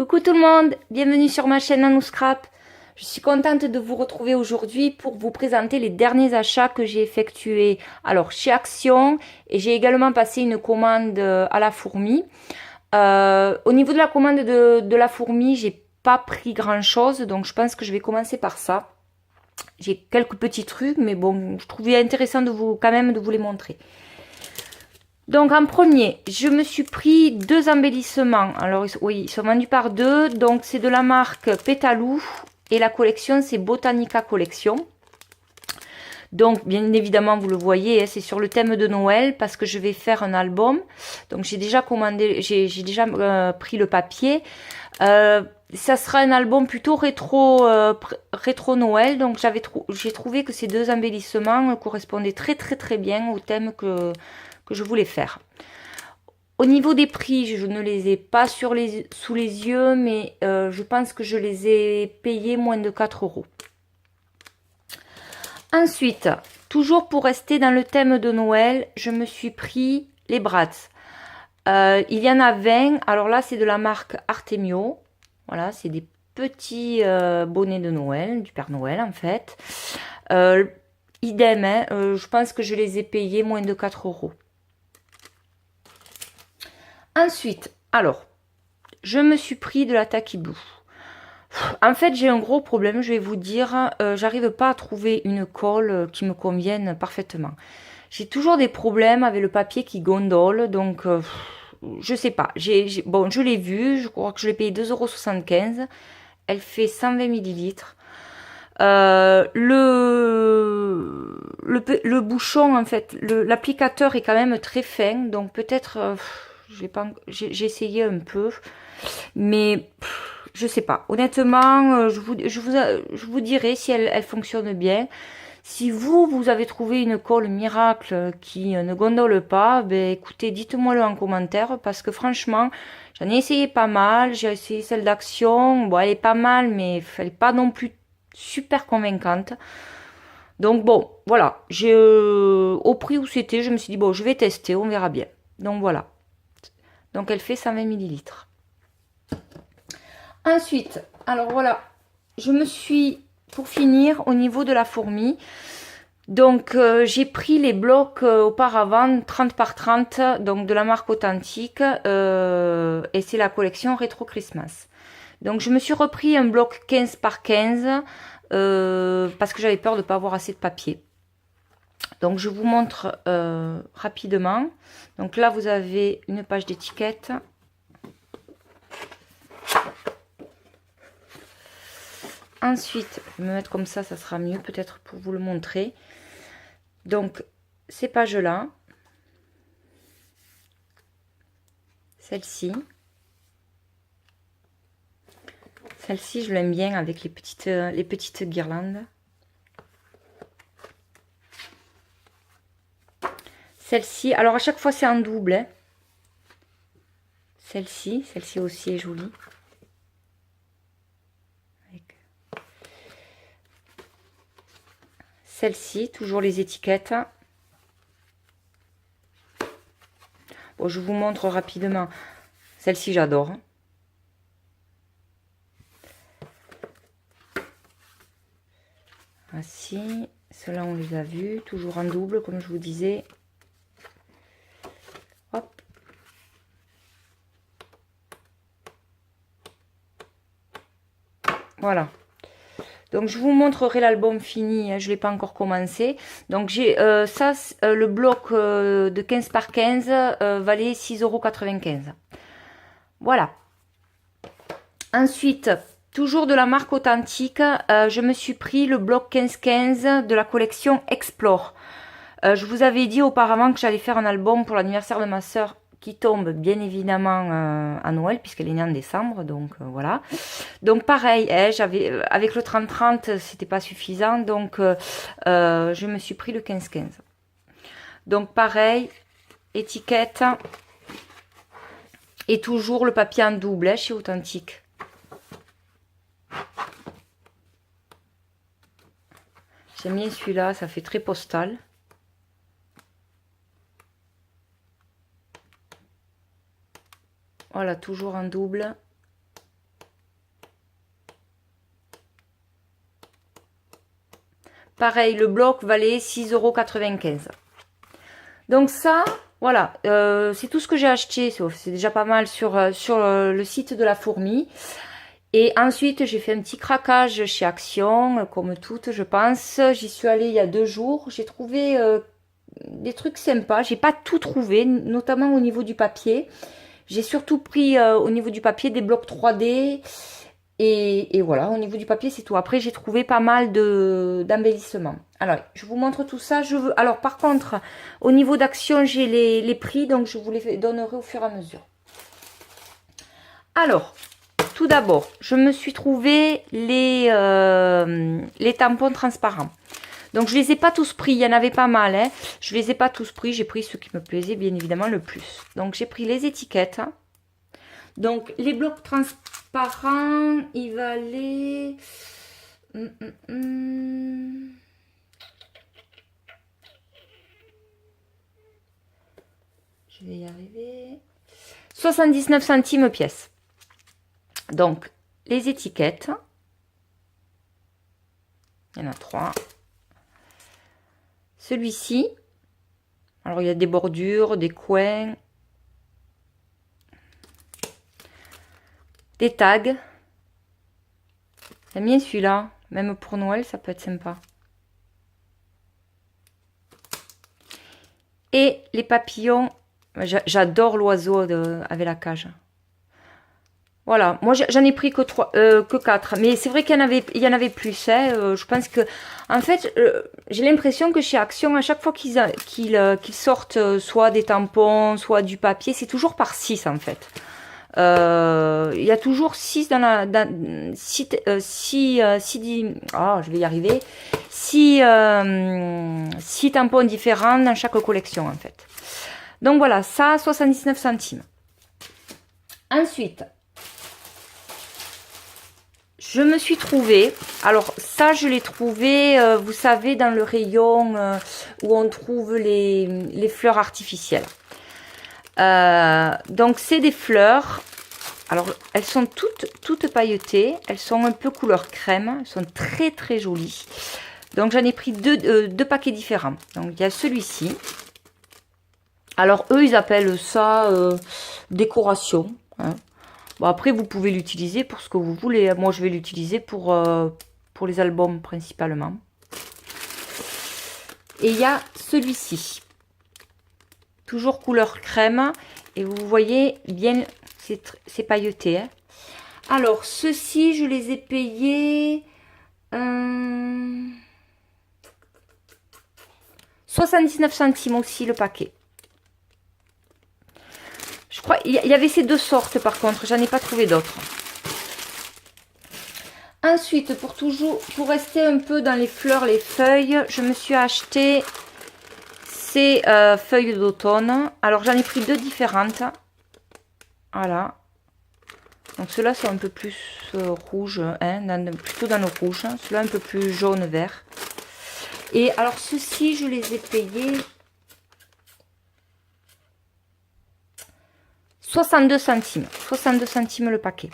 Coucou tout le monde, bienvenue sur ma chaîne Nanou Scrap. Je suis contente de vous retrouver aujourd'hui pour vous présenter les derniers achats que j'ai effectués. Alors chez Action, et j'ai également passé une commande à la fourmi. Au niveau de la commande de la fourmi, j'ai pas pris grand chose, donc je pense que je vais commencer par ça. J'ai quelques petits trucs, mais bon, je trouvais intéressant quand même de vous les montrer. Donc en premier, je me suis pris deux embellissements. Alors oui, ils sont vendus par deux. Donc c'est de la marque Pétalou et la collection c'est Botanica Collection. Donc bien évidemment vous le voyez, c'est sur le thème de Noël parce que je vais faire un album. Donc j'ai déjà commandé, j'ai déjà pris le papier. Ça sera un album plutôt rétro Noël. Donc j'ai trouvé que ces deux embellissements correspondaient très bien au thème que je voulais faire. Au niveau des prix, je ne les ai pas sous les yeux, mais je pense que je les ai payés moins de 4 euros. Ensuite, toujours pour rester dans le thème de Noël, je me suis pris les Bratz. Il y en a 20. Alors là, c'est de la marque Artemio. Voilà, c'est des petits bonnets de Noël, du Père Noël en fait. Idem, hein, je pense que je les ai payés moins de 4 euros. Ensuite, alors, je me suis pris de la Tacky Blue. En fait, j'ai un gros problème, je vais vous dire. J'arrive pas à trouver une colle qui me convienne parfaitement. J'ai toujours des problèmes avec le papier qui gondole, donc je sais pas. Bon, je l'ai vu, je crois que je l'ai payé 2,75 €. Elle fait 120 millilitres. Le bouchon, en fait, l'applicateur est quand même très fin, donc peut-être, j'ai essayé un peu, mais je sais pas. Honnêtement, je vous dirai si elle fonctionne bien. Si vous avez trouvé une colle miracle qui ne gondole pas, ben écoutez, dites-moi-le en commentaire parce que franchement, j'en ai essayé pas mal. J'ai essayé celle d'Action. Bon, elle est pas mal, mais elle est pas non plus super convaincante. Donc bon, voilà. Au prix où c'était, je me suis dit, bon, je vais tester, on verra bien. Donc voilà. Donc elle fait 120 millilitres. Ensuite, alors voilà, je me suis, pour finir, au niveau de la fourmi, donc j'ai pris les blocs auparavant 30 par 30, donc de la marque Authentique, et c'est la collection Retro Christmas. Donc je me suis repris un bloc 15 par 15, parce que j'avais peur de ne pas avoir assez de papier. Donc je vous montre rapidement. Donc là vous avez une page d'étiquette. Ensuite, je vais me mettre comme ça sera mieux peut-être pour vous le montrer. Donc, ces pages-là, celle-ci, je l'aime bien avec les petites guirlandes. Celle-ci, alors à chaque fois c'est en double. Hein. Celle-ci aussi est jolie. Celle-ci, toujours les étiquettes. Bon, je vous montre rapidement. Celle-ci, j'adore. Voici. Ceux-là, on les a vus. Toujours en double, comme je vous disais. Hop. Voilà. Donc je vous montrerai l'album fini, hein, je ne l'ai pas encore commencé. Donc j'ai ça, le bloc de 15 par 15 valait 6,95 €. Voilà. Ensuite, toujours de la marque Authentique, je me suis pris le bloc 15-15 de la collection Explore. Je vous avais dit auparavant que j'allais faire un album pour l'anniversaire de ma soeur qui tombe bien évidemment à Noël puisqu'elle est née en décembre, donc voilà. Donc pareil, hein, avec le 30-30 c'était pas suffisant, donc je me suis pris le 15-15. Donc pareil, étiquette et toujours le papier en double hein, chez Authentique. J'aime bien celui-là, ça fait très postal. Voilà, toujours en double. Pareil, le bloc valait 6,95 €. Donc ça, voilà, c'est tout ce que j'ai acheté. C'est déjà pas mal sur le site de la fourmi. Et ensuite, j'ai fait un petit craquage chez Action, comme toutes, je pense. J'y suis allée il y a 2 jours. J'ai trouvé des trucs sympas. J'ai pas tout trouvé, notamment au niveau du papier. J'ai surtout pris au niveau du papier des blocs 3D. Et voilà, au niveau du papier, c'est tout. Après, j'ai trouvé pas mal d'embellissements. Alors, je vous montre tout ça. Alors, par contre, au niveau d'Action, j'ai les prix, donc je vous les donnerai au fur et à mesure. Alors, tout d'abord, je me suis trouvé les tampons transparents. Donc, je les ai pas tous pris. Il y en avait pas mal. Hein. Je les ai pas tous pris. J'ai pris ceux qui me plaisaient, bien évidemment, le plus. Donc, j'ai pris les étiquettes. Donc, les blocs transparents, ils valaient... Je vais y arriver. 79 centimes pièce. Donc, les étiquettes. Il y en a 3. Celui-ci. Alors, il y a des bordures, des coins. Des tags. J'aime bien celui-là. Même pour Noël, ça peut être sympa. Et les papillons. J'adore l'oiseau avec la cage. Voilà, moi j'en ai pris que 4. Mais c'est vrai qu'il y en avait plus. Hein. Je pense que, en fait, j'ai l'impression que chez Action, à chaque fois qu'ils sortent soit des tampons, soit du papier, c'est toujours par 6 en fait. Il y a toujours 6 dans la... 6, je vais y arriver. 6 tampons différents dans chaque collection en fait. Donc voilà, ça, 79 centimes. Ensuite, je me suis trouvé, alors ça je l'ai trouvé, vous savez, dans le rayon où on trouve les fleurs artificielles. Donc c'est des fleurs, alors elles sont toutes pailletées, elles sont un peu couleur crème, elles sont très très jolies. Donc j'en ai pris deux paquets différents. Donc il y a celui-ci. Alors eux ils appellent ça décoration. Hein. Bon, après vous pouvez l'utiliser pour ce que vous voulez. Moi je vais l'utiliser pour les albums principalement. Et il y a celui-ci. Toujours couleur crème. Et vous voyez bien, c'est pailleté. Hein. Alors ceux-ci je les ai payés 79 centimes aussi le paquet. Je crois il y avait ces deux sortes par contre, j'en ai pas trouvé d'autres. Ensuite, pour rester un peu dans les fleurs, les feuilles, je me suis acheté ces feuilles d'automne. Alors j'en ai pris deux différentes. Voilà. Donc ceux-là sont un peu plus rouges, hein, plutôt dans le rouge. Ceux-là un peu plus jaune vert. Et alors ceux-ci, je les ai payés 62 centimes. 62 centimes le paquet.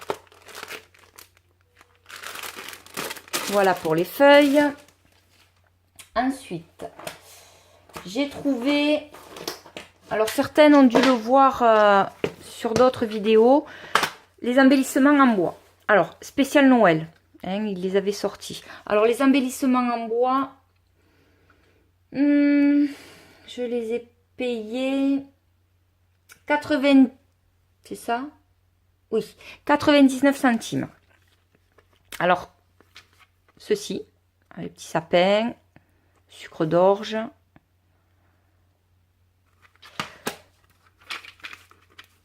Voilà pour les feuilles. Ensuite, j'ai trouvé... Alors certaines ont dû le voir sur d'autres vidéos. Les embellissements en bois. Alors, spécial Noël. Hein, ils les avaient sortis. Alors les embellissements en bois... je les ai payés 80... C'est ça? Oui, 99 centimes. Alors, ceci, les petits sapins, sucre d'orge.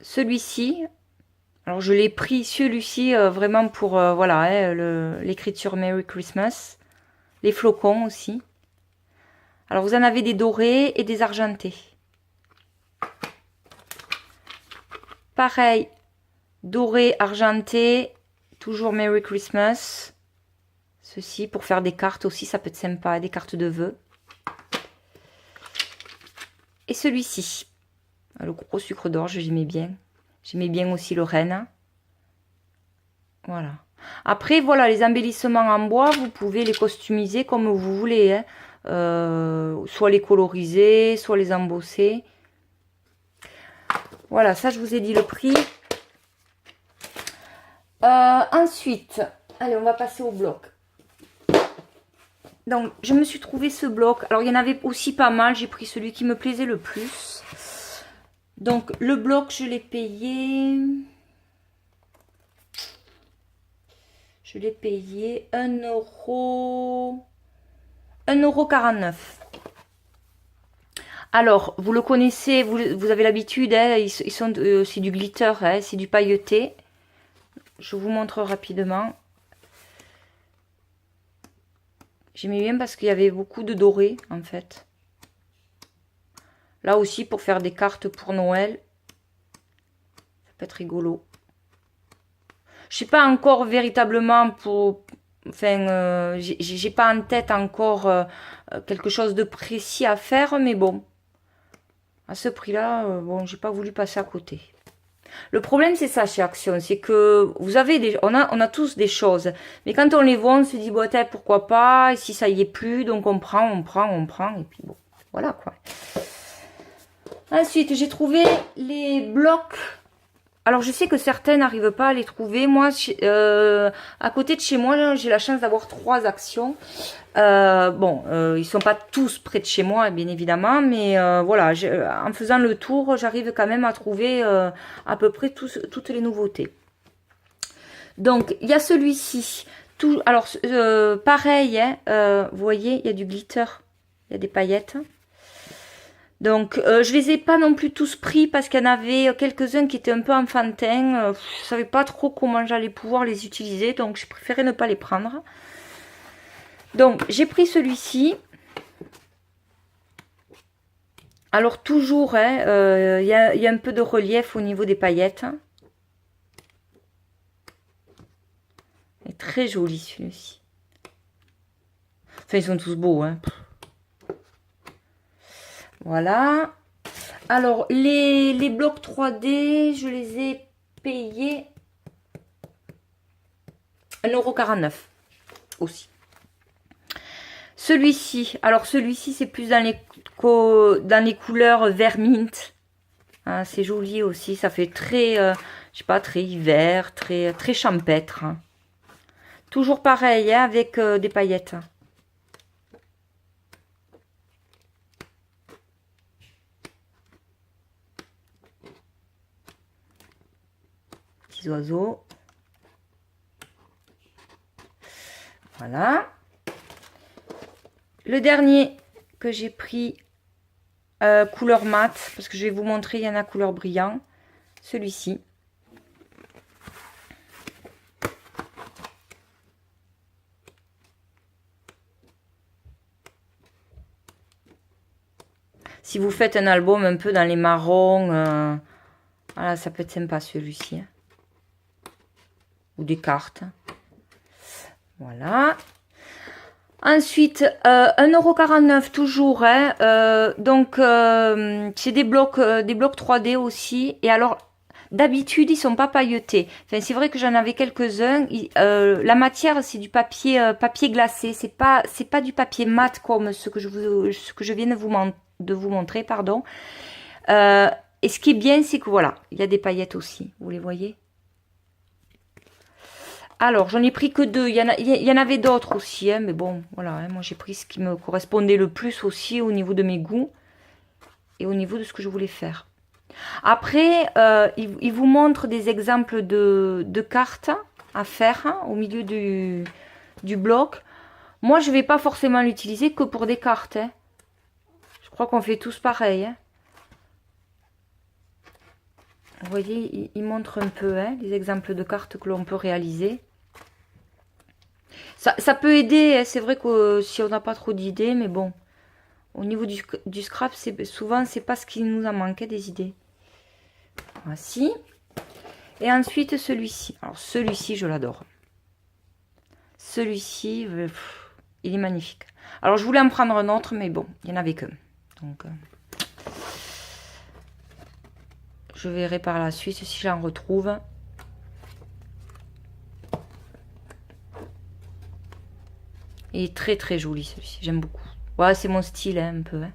Celui-ci, alors je l'ai pris, celui-ci, vraiment pour, voilà, hein, l'écriture Merry Christmas. Les flocons aussi. Alors, vous en avez des dorés et des argentés. Pareil, doré, argenté, toujours Merry Christmas. Ceci pour faire des cartes aussi, ça peut être sympa, des cartes de vœux. Et celui-ci, le gros sucre d'orge, j'aimais bien. J'aimais bien aussi le renne. Voilà. Après, voilà, les embellissements en bois, vous pouvez les customiser comme vous voulez. Hein. Soit les coloriser, soit les embosser. Voilà, ça, je vous ai dit le prix. Ensuite, allez, on va passer au bloc. Donc, je me suis trouvé ce bloc. Alors, il y en avait aussi pas mal. J'ai pris celui qui me plaisait le plus. Donc, le bloc, je l'ai payé... Je l'ai payé 1,49 €. Alors, vous le connaissez, vous avez l'habitude, hein, c'est du glitter, hein, c'est du pailleté. Je vous montre rapidement. J'aimais bien parce qu'il y avait beaucoup de doré, en fait. Là aussi, pour faire des cartes pour Noël, ça peut être rigolo. Je sais pas encore véritablement pour... Enfin, j'ai pas en tête encore quelque chose de précis à faire, mais bon. À ce prix-là, bon, j'ai pas voulu passer à côté. Le problème, c'est ça chez Action, c'est que vous avez on a tous des choses, mais quand on les voit, on se dit bon, pourquoi pas, et si ça y est plus, donc on prend, et puis bon, voilà quoi. Ensuite, j'ai trouvé les blocs. Alors, je sais que certains n'arrivent pas à les trouver. Moi, à côté de chez moi, j'ai la chance d'avoir 3 actions. Bon, ils sont pas tous près de chez moi, bien évidemment, mais voilà, en faisant le tour, j'arrive quand même à trouver à peu près toutes les nouveautés. Donc, il y a celui-ci. Alors, pareil, hein, vous voyez, il y a du glitter, il y a des paillettes. Donc, je les ai pas non plus tous pris parce qu'il y en avait quelques-uns qui étaient un peu enfantins. Je savais pas trop comment j'allais pouvoir les utiliser, donc j'ai préféré ne pas les prendre. Donc, j'ai pris celui-ci. Alors, toujours, hein, y a un peu de relief au niveau des paillettes. Il est très joli, celui-ci. Enfin, ils sont tous beaux, hein. Voilà. Alors, les blocs 3D, je les ai payés 1,49 € aussi. Celui-ci, alors celui-ci, c'est plus dans les couleurs vert mint. Hein, c'est joli aussi, ça fait très, je sais pas, très hiver, très champêtre. Hein. Toujours pareil, hein, avec des paillettes. Petits oiseaux. Voilà. Le dernier que j'ai pris, couleur mat, parce que je vais vous montrer, il y en a couleur brillant. Celui-ci. Si vous faites un album un peu dans les marrons, voilà, ça peut être sympa celui-ci. Hein. Ou des cartes. Voilà. Ensuite, 1,49 € toujours. Hein, donc, c'est des blocs 3D aussi. Et alors, d'habitude, ils sont pas pailletés. Enfin, c'est vrai que j'en avais quelques-uns. La matière, c'est du papier glacé. C'est pas du papier mat comme ce que je viens de vous montrer, pardon. Et ce qui est bien, c'est que voilà, il y a des paillettes aussi. Vous les voyez? Alors, j'en ai pris que 2. Il y en avait d'autres aussi, hein, mais bon, voilà. Hein, moi, j'ai pris ce qui me correspondait le plus aussi au niveau de mes goûts et au niveau de ce que je voulais faire. Après, il vous montre des exemples de cartes à faire hein, au milieu du bloc. Moi, je ne vais pas forcément l'utiliser que pour des cartes. Hein. Je crois qu'on fait tous pareil. Hein. Vous voyez, il montre un peu hein, les exemples de cartes que l'on peut réaliser. Ça peut aider, hein. C'est vrai que si on n'a pas trop d'idées, mais bon, au niveau du scrap, souvent, c'est pas ce qui nous en manquait des idées. Voici. Et ensuite, celui-ci. Alors, celui-ci, je l'adore. Celui-ci, il est magnifique. Alors, je voulais en prendre un autre, mais bon, il n'y en avait qu'un. Donc, je verrai par la suite si j'en retrouve. Il est très très joli celui-ci, j'aime beaucoup. Ouais, c'est mon style hein, un peu. Hein.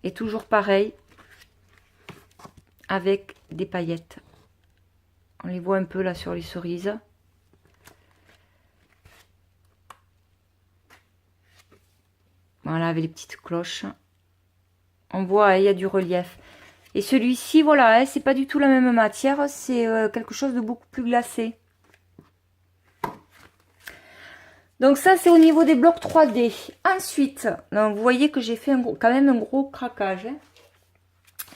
Et toujours pareil, avec des paillettes. On les voit un peu là sur les cerises. Voilà, avec les petites cloches. On voit, il y a du relief. Et celui-ci, voilà, c'est pas du tout la même matière. C'est quelque chose de beaucoup plus glacé. Donc ça, c'est au niveau des blocs 3D. Ensuite, donc, vous voyez que j'ai fait quand même un gros craquage. Hein.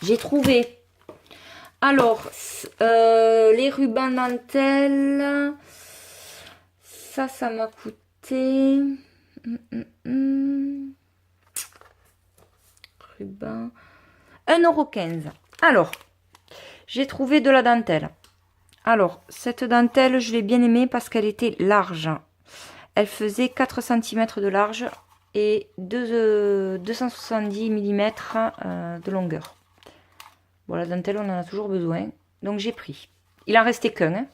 J'ai trouvé, alors, les rubans dentelle. Ça m'a coûté... Ruban... 1,15 €. Alors, j'ai trouvé de la dentelle. Alors, cette dentelle, je l'ai bien aimée parce qu'elle était large. Elle faisait 4 cm de large et 270 mm de longueur. Bon, la dentelle, on en a toujours besoin. Donc, j'ai pris. Il en restait qu'un. Hein.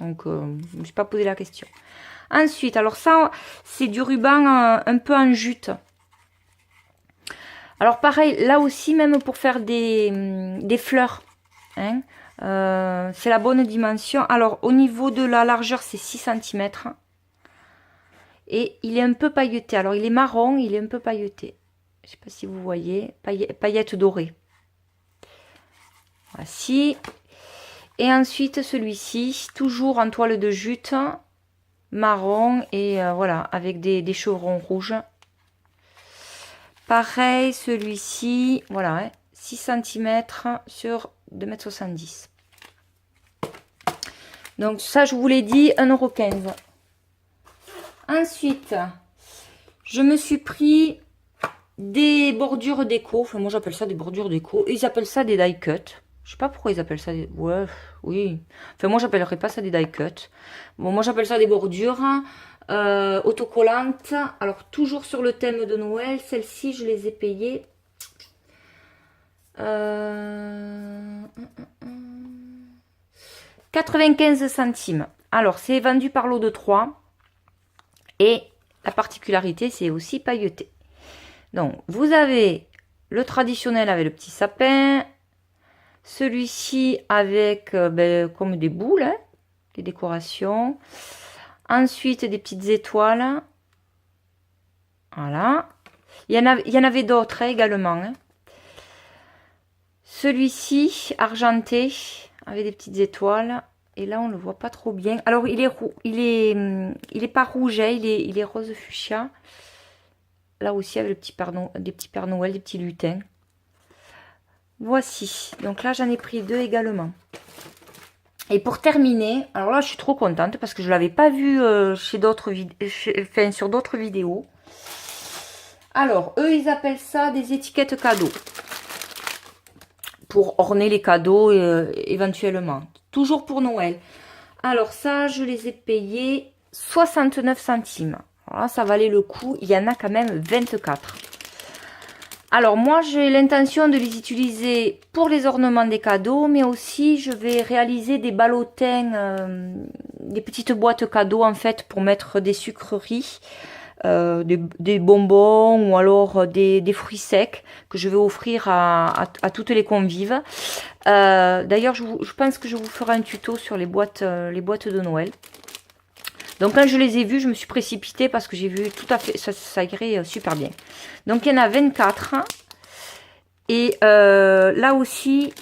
Donc, je ne me suis pas posé la question. Ensuite, alors ça, c'est du ruban un peu en jute. Alors, pareil, là aussi, même pour faire des fleurs. Hein, c'est la bonne dimension. Alors, au niveau de la largeur, c'est 6 cm. Et il est un peu pailleté. Alors, il est marron, il est un peu pailleté. Je ne sais pas si vous voyez. Paillettes dorées. Voici. Et ensuite, celui-ci, toujours en toile de jute, marron. Et voilà, avec des chevrons rouges. Pareil, celui-ci, voilà, hein, 6 cm sur 2,70 m. Donc, ça, je vous l'ai dit, 1,15 €. Ensuite, je me suis pris des bordures déco. Enfin, moi, j'appelle ça des bordures déco. Ils appellent ça des die cut. Je sais pas pourquoi ils appellent ça des... Ouais, oui. Enfin, moi, j'appellerais pas ça des die cut. Bon, moi, j'appelle ça des bordures autocollantes. Alors, toujours sur le thème de Noël. Celles-ci, je les ai payées... 95 centimes. Alors, c'est vendu par lot de 3. Et la particularité, c'est aussi pailleté. Donc, vous avez le traditionnel avec le petit sapin. Celui-ci avec comme des boules, hein, des décorations. Ensuite, des petites étoiles. Voilà. Il y en avait d'autres hein, également. Hein. Celui-ci, argenté, avec des petites étoiles. Et là, on ne le voit pas trop bien. Alors, il est pas rouge, hein, il est rose fuchsia. Là aussi, avec des petits Pères Noël, des petits lutins. Voici. Donc là, j'en ai pris 2 également. Et pour terminer, alors là, je suis trop contente parce que je ne l'avais pas vu sur d'autres vidéos. Alors, eux, ils appellent ça des étiquettes cadeaux. Pour orner les cadeaux éventuellement. Toujours pour Noël. Alors ça, je les ai payés 69 centimes. Alors là, ça valait le coup. Il y en a quand même 24. Alors moi, j'ai l'intention de les utiliser pour les ornements des cadeaux, mais aussi je vais réaliser des ballotins, des petites boîtes cadeaux en fait pour mettre des sucreries. Des bonbons ou alors des fruits secs que je vais offrir à toutes les convives. D'ailleurs, je pense que je vous ferai un tuto sur les boîtes de Noël. Donc, quand je les ai vues, je me suis précipitée parce que j'ai vu tout à fait, ça irait super bien. Donc, il y en a 24. Et là aussi,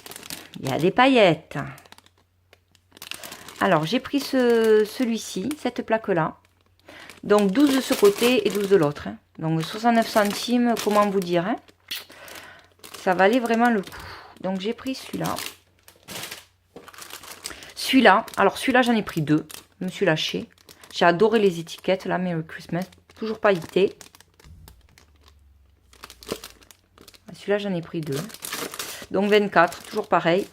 il y a des paillettes. Alors, j'ai pris celui-ci, cette plaque-là. Donc 12 de ce côté et 12 de l'autre. Hein. Donc 69 centimes, comment vous dire. Hein. Ça valait vraiment le coup. Donc j'ai pris celui-là. Celui-là, alors celui-là j'en ai pris 2. Je me suis lâchée. J'ai adoré les étiquettes là, Merry Christmas. Toujours pailleté. Celui-là j'en ai pris 2. Donc 24, toujours pareil.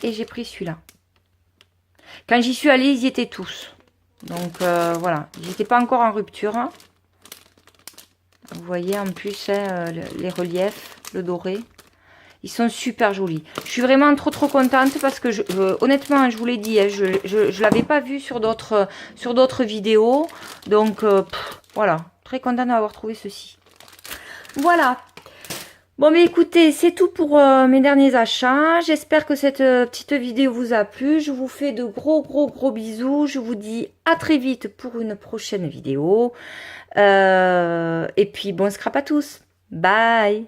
Et j'ai pris celui-là. Quand j'y suis allée, ils y étaient tous. Donc voilà, j'étais pas encore en rupture. Vous voyez en plus hein, les reliefs, le doré. Ils sont super jolis. Je suis vraiment trop contente parce que honnêtement, je vous l'ai dit, hein, je l'avais pas vu sur d'autres vidéos. Donc voilà, très contente d'avoir trouvé ceci. Voilà. Bon, mais écoutez, c'est tout pour mes derniers achats. J'espère que cette petite vidéo vous a plu. Je vous fais de gros bisous. Je vous dis à très vite pour une prochaine vidéo. Et puis, bon scrap à tous. Bye!